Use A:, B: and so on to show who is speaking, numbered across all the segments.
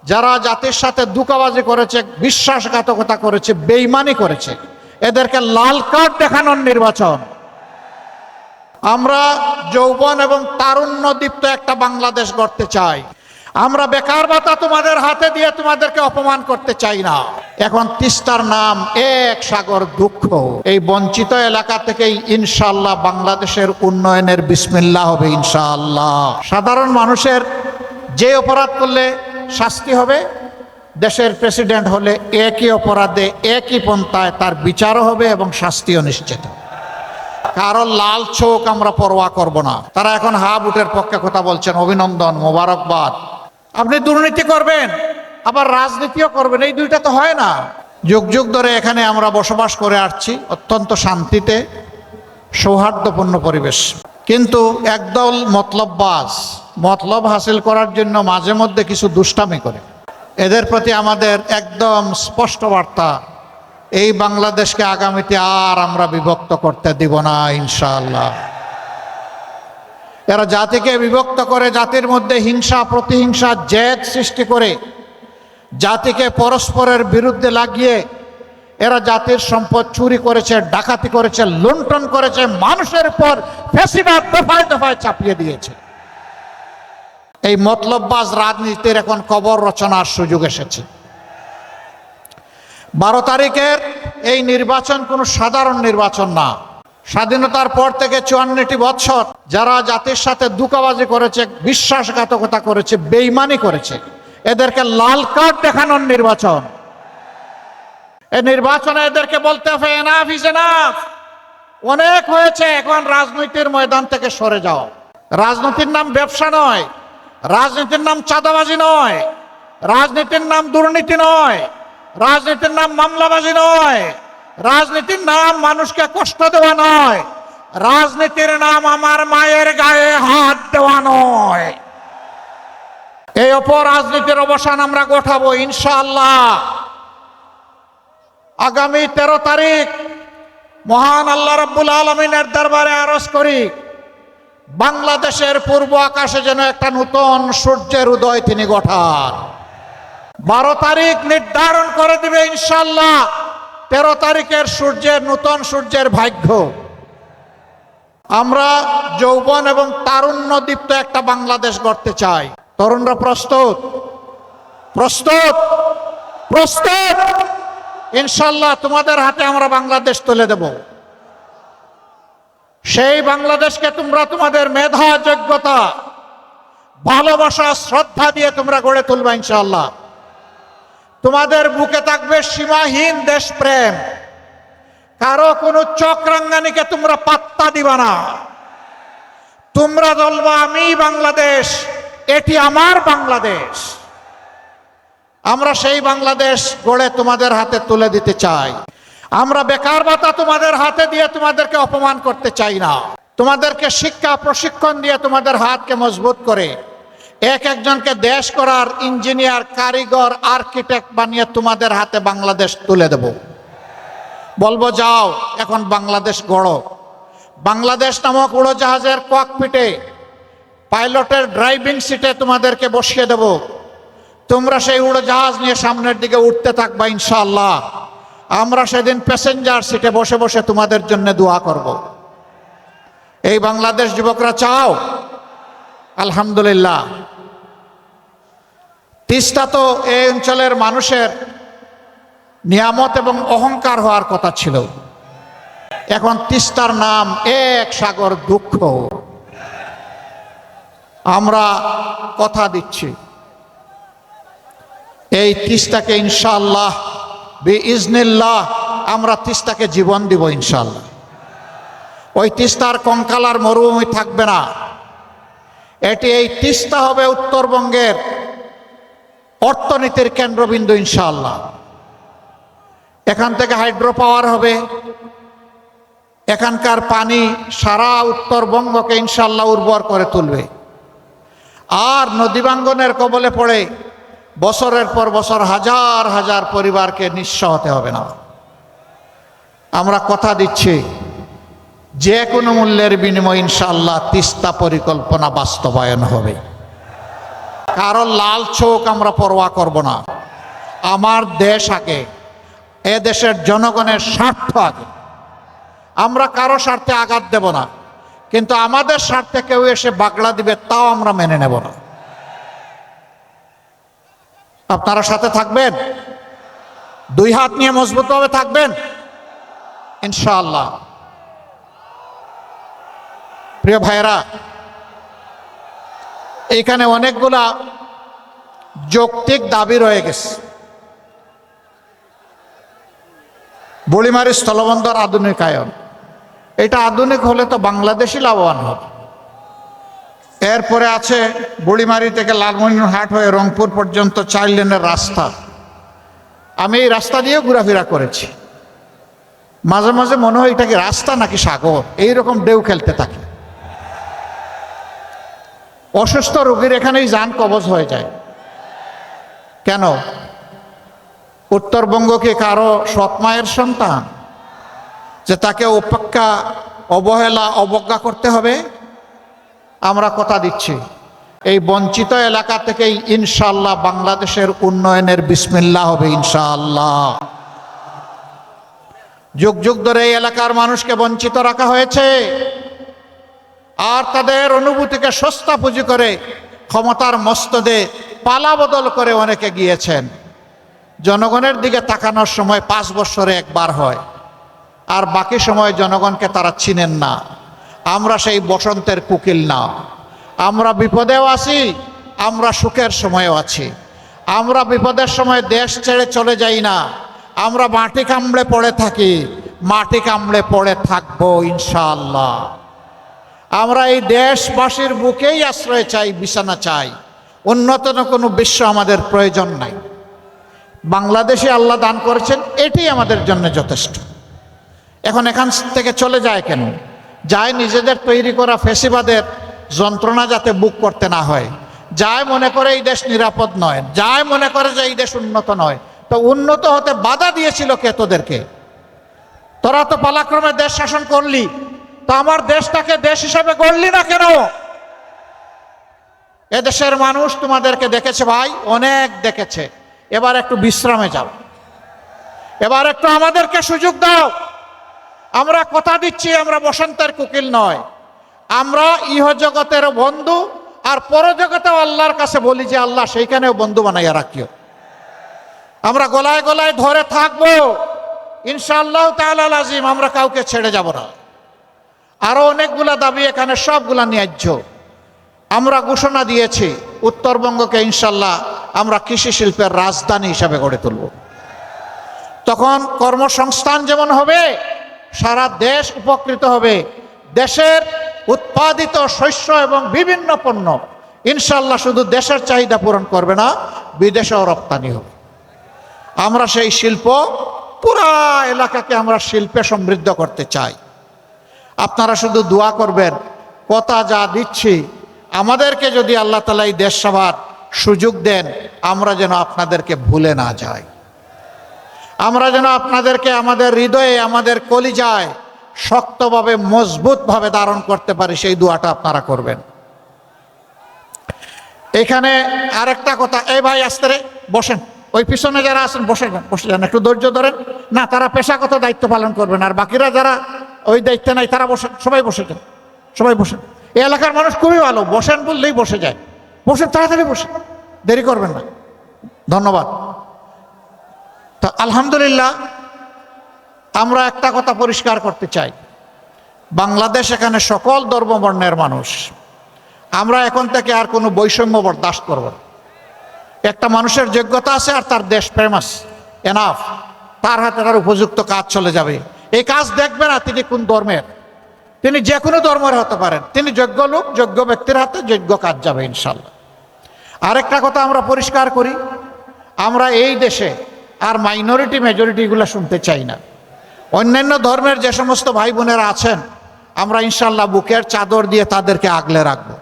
A: যারা জাতির সাথে ধোঁকাবাজি করেছে, বিশ্বাসঘাতকতা করেছে, বেঈমানি করেছে, এদেরকে লাল কার্ড দেখানোর নির্বাচন। আমরা যৌবন এবং তারুণ্য দীপ্ত একটা বাংলাদেশ গড়তে চাই। আমরা বেকার ভাতা তোমাদের হাতে দিয়ে তোমাদেরকে অপমান করতে চাই না। এখন তিস্তার নাম এক সাগর দুঃখ। এই বঞ্চিত এলাকা থেকেই ইনশাআল্লাহ বাংলাদেশের উন্নয়নের বিসমিল্লাহ হবে ইনশাআল্লাহ। সাধারণ মানুষের যে অপরাধ করলে শাস্তি হবে, দেশের প্রেসিডেন্ট হলে একই অপরাধে একই পন্থায় তার বিচারও হবে এবং শাস্তিও নিশ্চিত। কারো লাল চোখ আমরা পরোয়া করব না। তারা এখন হা বুটের পক্ষে কথা বলছেন, অভিনন্দন, মোবারকবাদ। আপনি দুর্নীতি করবেন আবার রাজনীতিও করবেন, এই দুইটা তো হয় না। যুগ যুগ ধরে এখানে আমরা বসবাস করে আসছি অত্যন্ত শান্তিতে, সৌহার্দ্যপূর্ণ পরিবেশ। কিন্তু একদল মতলববাজ মতলব হাসিল করার জন্য মাঝে মধ্যে কিছু দুষ্টামি করে। এদের প্রতি আমাদের একদম স্পষ্ট বার্তা, এই বাংলাদেশকে আগামীতে আর আমরা বিভক্ত করতে দিব না ইনশাআল্লাহ। এরা জাতিকে বিভক্ত করে, জাতির মধ্যে হিংসা প্রতিহিংসা জেদ সৃষ্টি করে, জাতিকে পরস্পরের বিরুদ্ধে লাগিয়ে এরা জাতির সম্পদ চুরি করেছে, ডাকাতি করেছে, লুণ্ঠন করেছে, মানুষের উপর ফ্যাসিবাদ দফায় দফায় চাপিয়ে দিয়েছে। এই মতলববাজ রাজনীতির এখন কবর রচনার সুযোগ এসেছে। 12 তারিখের এই নির্বাচন কোনো সাধারণ নির্বাচন না। স্বাধীনতার পর থেকে 54টি বছর যারা জাতির সাথে ধোঁকাবাজি করেছে, বিশ্বাসঘাতকতা করেছে, বেঈমানি করেছে, এদেরকে লাল কার্ড দেখানোর নির্বাচন। এই নির্বাচনে এদেরকে বলতে হবে এনাফ ইজ এনাফ, অনেক হয়েছে, এখন রাজনীতির ময়দান থেকে সরে যাও। রাজনীতির নাম ব্যবসা নয়, রাজনীতির নাম চাঁদাবাজি নয়, রাজনীতির নাম দুর্নীতি নয়, রাজনীতির নাম মামলাবাজি নয়, রাজনীতির নাম মানুষকে কষ্ট দেওয়া নয়, রাজনীতির নাম আমার মায়ের গায়ে হাত দেওয়া নয়। এই অপরাজনীতির অবসান আমরা ঘটাবো ইনশাআল্লাহ। আগামী 13 তারিখ মহান আল্লাহ রাব্বুল আলামিনের দরবারে আরজ করি, বাংলাদেশের পূর্ব আকাশে যেন একটা নতুন সূর্যের উদয় তিনি ঘটান। 12 তারিখ নির্ধারণ করে দিবে ইনশাআল্লাহ 13 তারিখের সূর্যের, নতুন সূর্যের ভাগ্য। আমরা যৌবন এবং তারুণ্য দীপ্ত একটা বাংলাদেশ গড়তে চাই। তরুণরা প্রস্তুত? প্রস্তুত? প্রস্তুত? ইনশাআল্লাহ তোমাদের হাতে আমরা বাংলাদেশ তুলে দেব। সেই বাংলাদেশকে তোমরা তোমাদের মেধা, যোগ্যতা, ভালোবাসা, শ্রদ্ধা দিয়ে তোমরা গড়ে তুলবে ইনশাআল্লাহ। তোমাদের বুকে থাকবে সীমাহীন দেশপ্রেম, কারো কোনো চক্রাঙ্গানিকে তোমরা পাত্তা দিবা না। তোমরা বলবা আমি বাংলাদেশ, এটি আমার বাংলাদেশ। আমরা সেই বাংলাদেশ গড়ে তোমাদের হাতে তুলে দিতে চাই। আমরা বেকার ভাতা তোমাদের হাতে দিয়ে তোমাদেরকে অপমান করতে চাই না। তোমাদেরকে শিক্ষা প্রশিক্ষণ দিয়ে তোমাদের হাতকে মজবুত করে এক একজনকে দেশ করার ইঞ্জিনিয়ার, কারিগর, আর্কিটেক্ট বানিয়ে তোমাদের হাতে বাংলাদেশ তুলে দেব। বলবো যাও এখন বাংলাদেশ গড়ো। বাংলাদেশ নামক উড়োজাহাজের ককপিটে পাইলটের ড্রাইভিং সিটে তোমাদেরকে বসিয়ে দেব। তোমরা সেই উড়োজাহাজ নিয়ে সামনের দিকে উঠতে থাকবা ইনশাআল্লাহ। আমরা সেদিন প্যাসেঞ্জার সিটে বসে বসে তোমাদের জন্য দোয়া করব। এই বাংলাদেশ যুবকরা চাও? আলহামদুলিল্লাহ। তিস্তা তো এই অঞ্চলের মানুষের নিয়ামত এবং অহংকার হওয়ার কথা ছিল। এখন তিস্তার নাম এক সাগর দুঃখ। আমরা কথা দিচ্ছি এই তিস্তাকে ইনশাআল্লাহ বিইজনিল্লাহ আমরা তিস্তাকে জীবন দিব ইনশাআল্লাহ। ওই তিস্তার কঙ্কালার মরুভূমি থাকবে না। এটি, এই তিস্তা হবে উত্তরবঙ্গের অর্থনীতির কেন্দ্রবিন্দু ইনশাআল্লাহ। এখান থেকে হাইড্রো পাওয়ার হবে। এখানকার পানি সারা উত্তরবঙ্গকে ইনশাআল্লাহ উর্বর করে তুলবে। আর নদীভাঙ্গনের কবলে পড়ে বছরের পর বছর হাজার হাজার পরিবারকে নিঃস্ব হতে হবে না। আমরা কথা দিচ্ছি যে কোনো মূল্যের বিনিময়ে ইনশাআল্লাহ তিস্তা পরিকল্পনা বাস্তবায়ন হবে। কারো লাল চোখ আমরা পরোয়া করব না। আমার দেশ আগে, এ দেশের জনগণের স্বার্থ আগে। আমরা কারো স্বার্থে আঘাত দেব না, কিন্তু আমাদের স্বার্থে কেউ এসে বাগড়া দিবে তাও আমরা মেনে নেব না। আপনারা সাথে থাকবেন? দুই হাত নিয়ে মজবুতভাবে থাকবেন ইনশাআল্লাহ। প্রিয় ভাইরা, এইখানে অনেকগুলা যৌক্তিক দাবি রয়ে গেছে। বুড়িমারি স্থলবন্দর আধুনিকায়ন, এটা আধুনিক হলে তো বাংলাদেশই লাভবান হবে। এরপরে আছে বুড়িমারি থেকে লালমনিরহাট হয়ে রংপুর পর্যন্ত 4 লেনের রাস্তা। আমি এই রাস্তা দিয়ে ঘোরাফেরা করেছি, মাঝে মাঝে মনে হয় এটা কি রাস্তা নাকি সাগর, এইরকম ঢেউ খেলতে থাকে। অসুস্থ রোগীর এখানেই যান কবজ হয়ে যায়। কেন? উত্তরবঙ্গ কি কারো সৎ মায়ের সন্তান যে তাকে উপেক্ষা, অবহেলা, অবজ্ঞা করতে হবে? আমরা কথা দিচ্ছি, এই বঞ্চিত এলাকা থেকেই ইনশাআল্লাহ বাংলাদেশের উন্নয়নের বিসমিল্লাহ হবে ইনশাআল্লাহ। যুগ যুগ ধরে এই এলাকার মানুষকে বঞ্চিত রাখা হয়েছে, আর তাদের অনুভূতিকে সস্তা পুঁজি করে ক্ষমতার মস্তদে পালা বদল করে অনেকে গিয়েছেন। জনগণের দিকে তাকানোর সময় 5 বছরে একবার হয়, আর বাকি সময় জনগণকে তারা চিনেন না। আমরা সেই বসন্তের কুকিল না। আমরা বিপদেও আছি, আমরা সুখের সময়ও আছি। আমরা বিপদের সময় দেশ ছেড়ে চলে যাই না, আমরা মাটি কামড়ে পড়ে থাকি, মাটি কামড়ে পড়ে থাকবো ইনশাআল্লাহ। আমরা এই দেশবাসীর বুকেই আশ্রয় চাই, বিছানা চাই। উন্নত কোনো বিশ্ব আমাদের প্রয়োজন নাই। বাংলাদেশে আল্লাহ দান করেছেন, এটি আমাদের জন্য যথেষ্ট। এখন এখান থেকে চলে যায় কেন? যায় নিজেদের তৈরি করা ফেসিবাদের যন্ত্রণা যাতে বুক করতে না হয়। যায় মনে করে এই দেশ নিরাপদ নয়, যায় মনে করে যে এই দেশ উন্নত নয়। তো উন্নত হতে বাধা দিয়েছিল কে তোদেরকে? তোরা তো পালাক্রমে দেশ শাসন করলি, তো আমার দেশটাকে দেশ হিসেবে গড়লি না কেন? এদেশের মানুষ তোমাদেরকে দেখেছে ভাই, অনেক দেখেছে। এবার একটু বিশ্রামে যাও, এবার একটু আমাদেরকে সুযোগ দাও। আমরা কথা দিচ্ছি, আমরা বসন্তের কুকিল নয়। আমরা ইহজগতের বন্ধু, আর পরজগতেও আল্লাহর কাছে বলি যে আল্লাহ সেইখানেও বন্ধু বানাইয়া রাখিও। আমরা গলায় গলায় ধরে থাকবো ইনশাআল্লাহ তাআলা আজিম। আমরা কাউকে ছেড়ে যাব না। আরো অনেকগুলা দাবি এখানে, সবগুলা ন্যায্য। আমরা ঘোষণা দিয়েছি উত্তরবঙ্গকে ইনশাআল্লাহ আমরা কৃষি শিল্পের রাজধানী হিসাবে গড়ে তুলব। তখন কর্মসংস্থান যেমন হবে, সারা দেশ উপকৃত হবে। দেশের উৎপাদিত শস্য এবং বিভিন্ন পণ্য ইনশাআল্লাহ শুধু দেশের চাহিদা পূরণ করবে না, বিদেশেও রপ্তানি হবে। আমরা সেই শিল্প, পুরা এলাকাকে আমরা শিল্পে সমৃদ্ধ করতে চাই। আপনারা শুধু দোয়া করবেন, কথা যা দিচ্ছি আমাদেরকে যদি আল্লাহ তাআলা এই দেশ সেবার সুযোগ দেন, আমরা যেন আপনাদেরকে ভুলে না যাই। আমরা যেন আপনাদেরকে আমাদের হৃদয়ে, আমাদের কলিজায় শক্তভাবে, মজবুতভাবে ধারণ করতে পারি, সেই দোয়াটা আপনারা করবেন। এখানে আরেকটা কথা, এই ভাই আস্তে রে বসেন, ওই পিছনে যারা আছেন বসে যান, বসে যান, একটু ধৈর্য ধরেন। না, তারা পেশাগত দায়িত্ব পালন করবেন, আর বাকিরা যারা ওই দায়িত্বে নাই তারা বসেন, সবাই বসে যান, সবাই বসেন। এই এলাকার মানুষ খুবই ভালো, বসেন বললেই বসে যায়। বসেন, তাড়াতাড়ি বসেন, দেরি করবেন না। ধন্যবাদ। তা আলহামদুলিল্লাহ, আমরা একটা কথা পরিষ্কার করতে চাই, বাংলাদেশ এখানে সকল ধর্মবর্ণের মানুষ। আমরা এখন থেকে আর কোনো বৈষম্য বরদাস্ত করব না। একটা মানুষের যোগ্যতা আছে আর তার দেশপ্রেম আছে, এনাফ। তার হাতে তার উপযুক্ত কাজ চলে যাবে। এই কাজ দেখবে না তিনি কোন ধর্মের, তিনি যে কোনো ধর্মের হতে পারেন। তিনি যোগ্য লোক, যোগ্য ব্যক্তির হাতে যোগ্য কাজ যাবে ইনশাল্লাহ। আরেকটা কথা আমরা পরিষ্কার করি, আমরা এই দেশে আর মাইনরিটি মেজরিটি এগুলো শুনতে চাই না। অন্যান্য ধর্মের যে সমস্ত ভাই বোনেরা আছেন, আমরা ইনশাল্লাহ বুকের চাদর দিয়ে তাদেরকে আগলে রাখবো।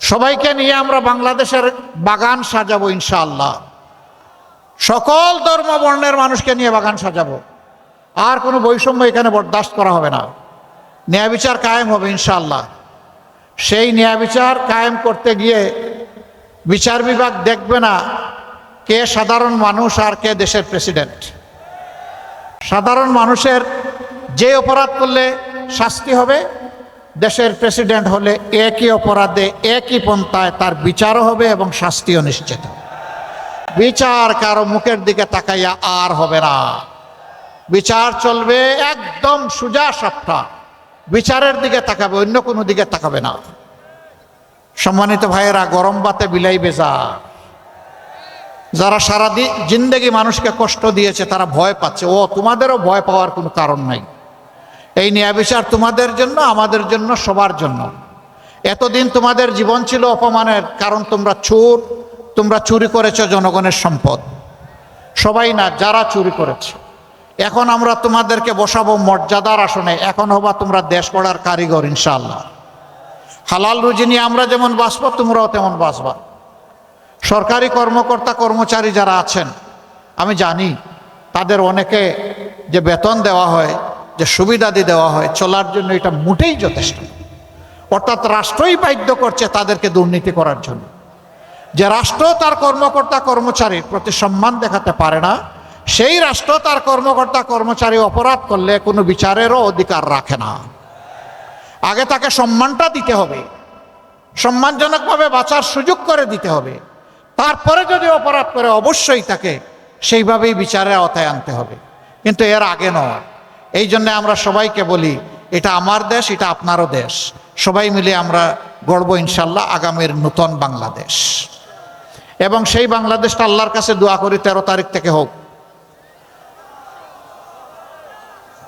A: সবাইকে নিয়ে আমরা বাংলাদেশের বাগান সাজাবো ইনশাআল্লাহ। সকল ধর্ম বর্ণের মানুষকে নিয়ে বাগান সাজাবো। আর কোনো বৈষম্য এখানে বরদাস্ত করা হবে না। ন্যায় বিচার কায়েম হবে ইনশাআল্লাহ। সেই ন্যায় বিচার কায়েম করতে গিয়ে বিচার বিভাগ দেখবে না কে সাধারণ মানুষ আর কে দেশের প্রেসিডেন্ট। সাধারণ মানুষের যে অপরাধ করলে শাস্তি হবে, দেশের প্রেসিডেন্ট হলে একই অপরাধে একই পন্থায় তার বিচারও হবে এবং শাস্তিও নিশ্চিত হবে। বিচার কারো মুখের দিকে তাকাইয়া আর হবে না, বিচার চলবে একদম সোজা সাপটা, বিচারের দিকে তাকাবে, অন্য কোনো দিকে তাকাবে না। সম্মানিত ভাইয়েরা, গরম বাতে বিলাই বেজা, যারা সারা জিন্দেগি মানুষকে কষ্ট দিয়েছে তারা ভয় পাচ্ছে। ও, তোমাদেরও ভয় পাওয়ার কোনো কারণ নাই। এই ন্যায় বিচার তোমাদের জন্য, আমাদের জন্য, সবার জন্য। এতদিন তোমাদের জীবন ছিল অপমানের, কারণ তোমরা চোর, তোমরা চুরি করেছো জনগণের সম্পদ। সবাই না, যারা চুরি করেছে। এখন আমরা তোমাদেরকে বসাবো মর্যাদার আসনে, এখন হবা তোমরা দেশ গড়ার কারিগর ইনশাআল্লাহ। হালাল রুজি নিয়ে আমরা যেমন বাঁচবো, তোমরাও তেমন বাঁচবা। সরকারি কর্মকর্তা কর্মচারী যারা আছেন, আমি জানি তাদের অনেকে যে বেতন দেওয়া হয়, যে সুবিধাদি দেওয়া হয়, চলার জন্য এটা মোটেই যথেষ্ট। অর্থাৎ রাষ্ট্রই বাধ্য করছে তাদেরকে দুর্নীতি করার জন্য। যে রাষ্ট্র তার কর্মকর্তা কর্মচারীর প্রতি সম্মান দেখাতে পারে না, সেই রাষ্ট্র তার কর্মকর্তা কর্মচারী অপরাধ করলে কোনো বিচারেরও অধিকার রাখে না। আগে তাকে সম্মানটা দিতে হবে, সম্মানজনকভাবে বাঁচার সুযোগ করে দিতে হবে। তারপরে যদি অপরাধ করে অবশ্যই তাকে সেইভাবেই বিচারের আওতায় আনতে হবে, কিন্তু এর আগে নয়। এই জন্য আমরা সবাইকে বলি, এটা আমার দেশ, এটা আপনারও দেশ। সবাই মিলে আমরা গড়ব ইনশাল্লাহ আগামীর নূতন বাংলাদেশ। এবং সেই বাংলাদেশটা আল্লাহর কাছে দোয়া করি 13 তারিখ থেকে হোক।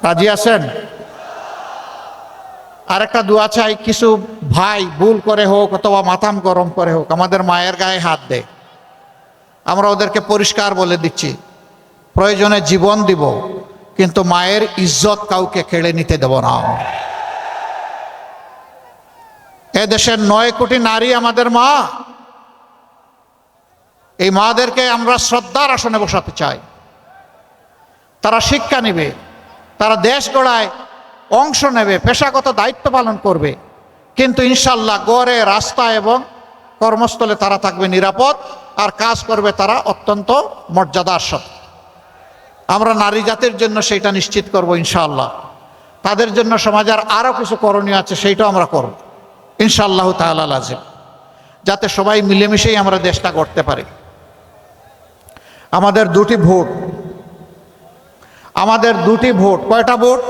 A: রাজি আছেন? আরেকটা দোয়া চাই, কিছু ভাই ভুল করে হোক অথবা মাথাম গরম করে হোক আমাদের মায়ের গায়ে হাত দেয়, আমরা ওদেরকে পরিষ্কার বলে দিচ্ছি, প্রয়োজনে জীবন দিব, কিন্তু মায়ের ইজ্জত কাউকে কেড়ে নিতে দেব না। এ দেশের 9 কোটি নারী আমাদের মা। এই মাদেরকে আমরা শ্রদ্ধার আসনে বসাতে চাই। তারা শিক্ষা নেবে, তারা দেশ গড়ায় অংশ নেবে, পেশাগত দায়িত্ব পালন করবে, কিন্তু ইনশাল্লাহ গড়ে, রাস্তায় এবং কর্মস্থলে তারা থাকবে নিরাপদ, আর কাজ করবে তারা অত্যন্ত মর্যাদার সাথে। আমরা নারী জাতির জন্য সেইটা নিশ্চিত করব ইনশাআল্লাহ। তাদের জন্য সমাজের আরও কিছু করণীয় আছে, সেইটাও আমরা করব ইনশাআল্লাহ তাআলা লাজিম, যাতে সবাই মিলেমিশেই আমরা দেশটা গড়তে পারি। আমাদের 2টি ভোট, আমাদের 2টি ভোট। কয়টা ভোট?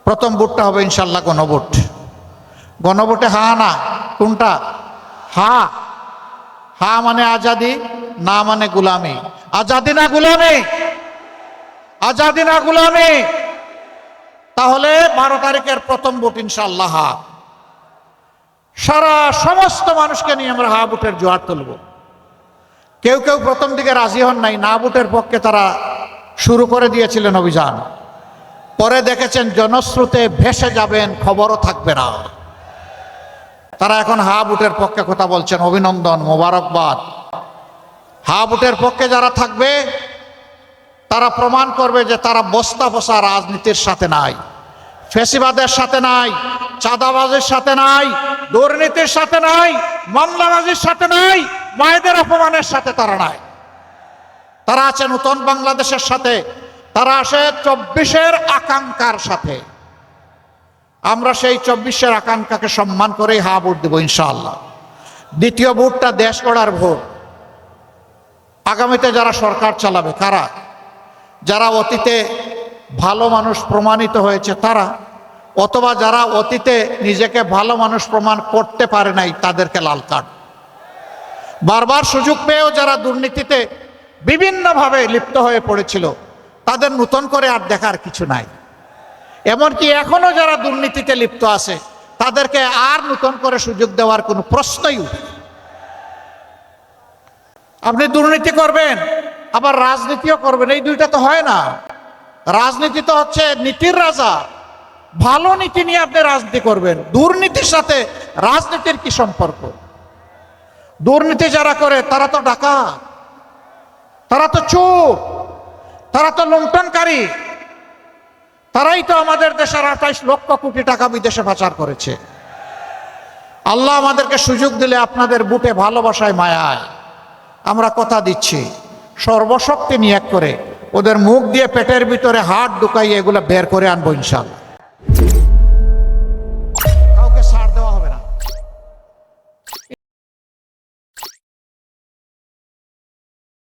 A: প্রথম ভোটটা হবে ইনশাআল্লাহ গণভোট। গণভোটে হা না, কোনটা? হা। হা মানে আজাদি, না মানে গুলামি। আজাদি না গুলামি? আজাদি না গুলামি? তাহলে 12 তারিখের প্রথম ভোট ইনশাআল্লাহ হা। সারা সমস্ত মানুষকে নিয়ে আমরা হা ভোটের জোয়ার তুলব। কেউ কেউ প্রথম দিকে রাজি হন নাই, না ভোটের পক্ষে তারা শুরু করে দিয়েছিলেন অভিযান। পরে দেখেছেন জনস্রোতে ভেসে যাবেন, খবরও থাকবে না। তারা এখন হা ভোটের পক্ষে কথা বলছেন। অভিনন্দন, মোবারকবাদ। হা ভোটের পক্ষে যারা থাকবে তারা প্রমাণ করবে যে তারা বস্তা বসা রাজনীতির সাথে নাই, ফ্যাসিবাদের সাথে নাই, চাঁদাবাজের সাথে নাই, দুর্নীতির সাথে নাই, মামলাবাজির সাথে নাই, মায়েদের অপমানের সাথে তারা নাই। তারা আছে নূতন বাংলাদেশের সাথে, তারা আসে 24-এর আকাঙ্ক্ষার সাথে। আমরা সেই 24-এর আকাঙ্ক্ষাকে সম্মান করেই হা ভোট দেব ইনশাআল্লাহ। দ্বিতীয় ভোটটা দেশ গড়ার ভোট। আগামীতে যারা সরকার চালাবে কারা? যারা অতীতে ভালো মানুষ প্রমাণিত হয়েছে তারা, অথবা যারা অতীতে নিজেকে ভালো মানুষ প্রমাণ করতে পারে নাই তাদেরকে লাল কার্ড। বারবার সুযোগ পেয়েও যারা দুর্নীতিতে বিভিন্নভাবে লিপ্ত হয়ে পড়েছিল তাদের নতুন করে আর দেখার কিছু নাই। এমনকি এখনো যারা দুর্নীতিতে লিপ্ত আছে তাদেরকে আর নতুন করে সুযোগ দেওয়ার কোনো প্রশ্নই উঠে। আপনি দুর্নীতি করবেন আবার রাজনীতিও করবেন, এই দুইটা তো হয় না। রাজনীতি তো হচ্ছে নীতির রাজা। ভালো নীতি নিয়ে আপনি রাজনীতি করবেন, দুর্নীতির সাথে রাজনীতির কি সম্পর্ক? দুর্নীতি যারা করে তারা তো ডাকাত, তারা তো চোর, তারা তো লুণ্ঠনকারী। তারাই তো আমাদের দেশের 28 লক্ষ কোটি টাকা বিদেশে পাচার করেছে। আল্লাহ আমাদেরকে সুযোগ দিলে আপনাদের বুকে ভালোবাসায় মায়ায় আমরা কথা দিচ্ছি সর্বশক্তি নিয়োগ করে ওদের মুখ দিয়ে পেটের ভিতরে হাত ঢুকাইয়ে এগুলো বের করে আনবো ইনশাআল্লাহ।